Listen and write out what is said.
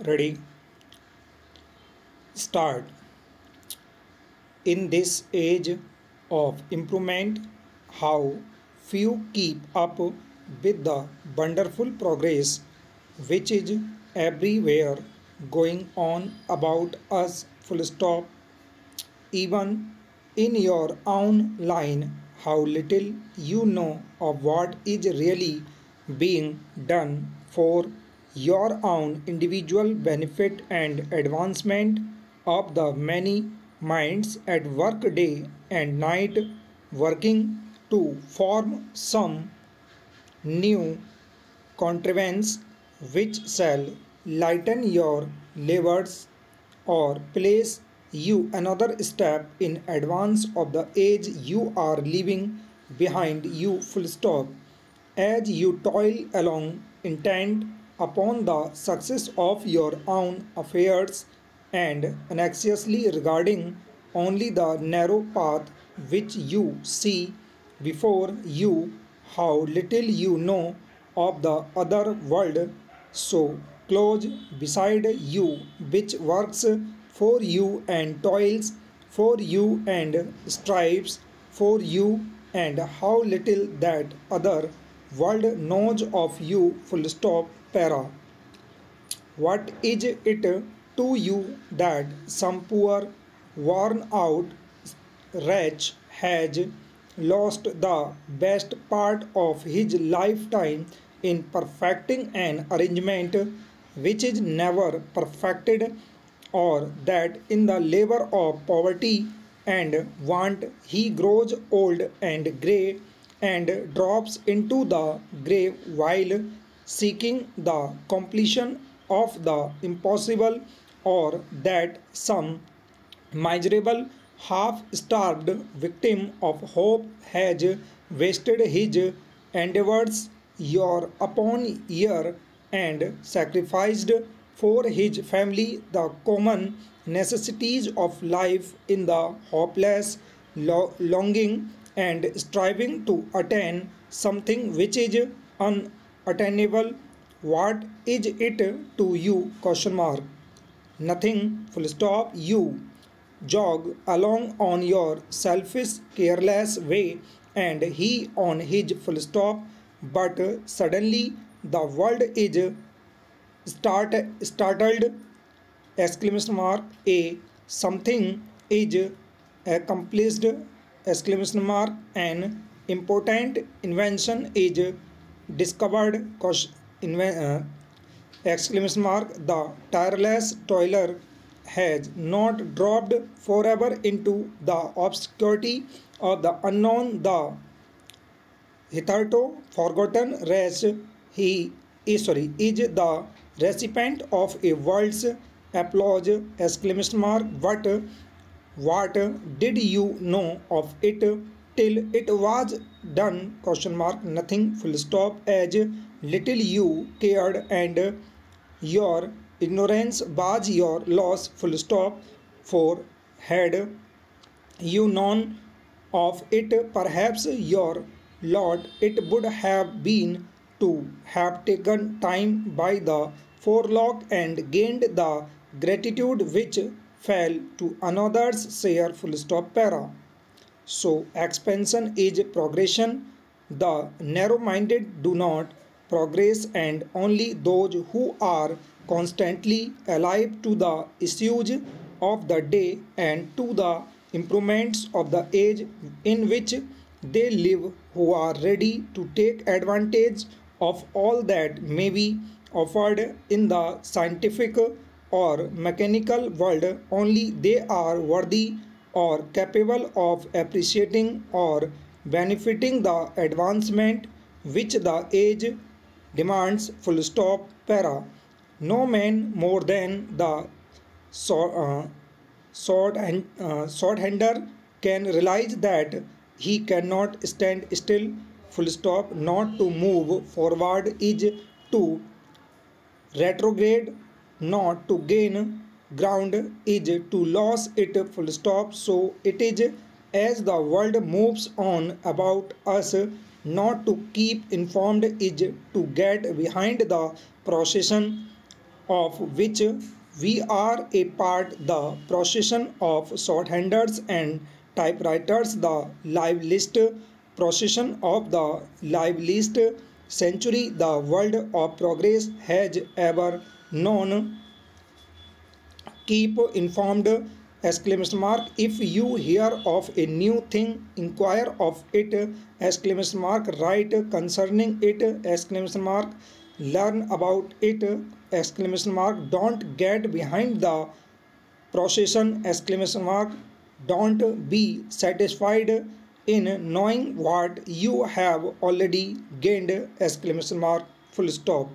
Ready? Start. In this age of improvement, how few keep up with the wonderful progress which is everywhere going on about us, full stop. Even in your own line, how little you know of what is really being done for your own individual benefit and advancement of the many minds at work day and night working to form some new contrivance which shall lighten your labors or place you another step in advance of the age you are leaving behind you full stop as you toil along intent upon the success of your own affairs and anxiously regarding only the narrow path which you see before you, how little you know of the other world so close beside you, which works for you and toils for you and strives for you, and how little that other world knows of you. Full stop. Para. What is it to you that some poor, worn out wretch has lost the best part of his lifetime in perfecting an arrangement which is never perfected, or that in the labor of poverty and want he grows old and grey and drops into the grave while seeking the completion of the impossible, or that some miserable half starved victim of hope has wasted his endeavors year upon year and sacrificed for his family the common necessities of life in the hopeless longing and striving to attain something which is unattainable. What is it to you? Question mark. Nothing. Full stop. You jog along on your selfish careless way and he on his full stop, but suddenly the world is startled, exclamation mark, a something is accomplished, exclamation mark, an important invention is discovered, exclamation mark, the tireless toiler has not dropped forever into the obscurity of the unknown, the hitherto forgotten race. He is the recipient of a world's applause, exclamation mark. What did you know of it till it was done? Question mark. Nothing. Full stop. As little you cared and your ignorance was your loss. Full stop. For had you known of it, perhaps your lot it would have been to have taken time by the forelock and gained the gratitude which fell to another's share. Full stop. Para. So expansion is progression. The narrow-minded do not progress, and only those who are constantly alive to the issues of the day and to the improvements of the age in which they live, who are ready to take advantage of all that may be offered in the scientific or mechanical world, only they are worthy or capable of appreciating or benefiting the advancement which the age demands. Full stop. Para. No man more than the shorthander can realize that he cannot stand still. Full stop. Not to move forward is to retrograde, not to gain ground is to lose it. Full stop. So it is as the world moves on about us, not to keep informed is to get behind the procession of which we are a part, the procession of shorthanders and typewriters, the live list procession of the live list century the world of progress has ever known. Keep informed! Exclamation mark. If you hear of a new thing, inquire of it! Exclamation mark. Write concerning it! Exclamation mark. Learn about it! Exclamation mark. Don't get behind the procession! Exclamation mark. Don't be satisfied in knowing what you have already gained! Exclamation mark. Full stop.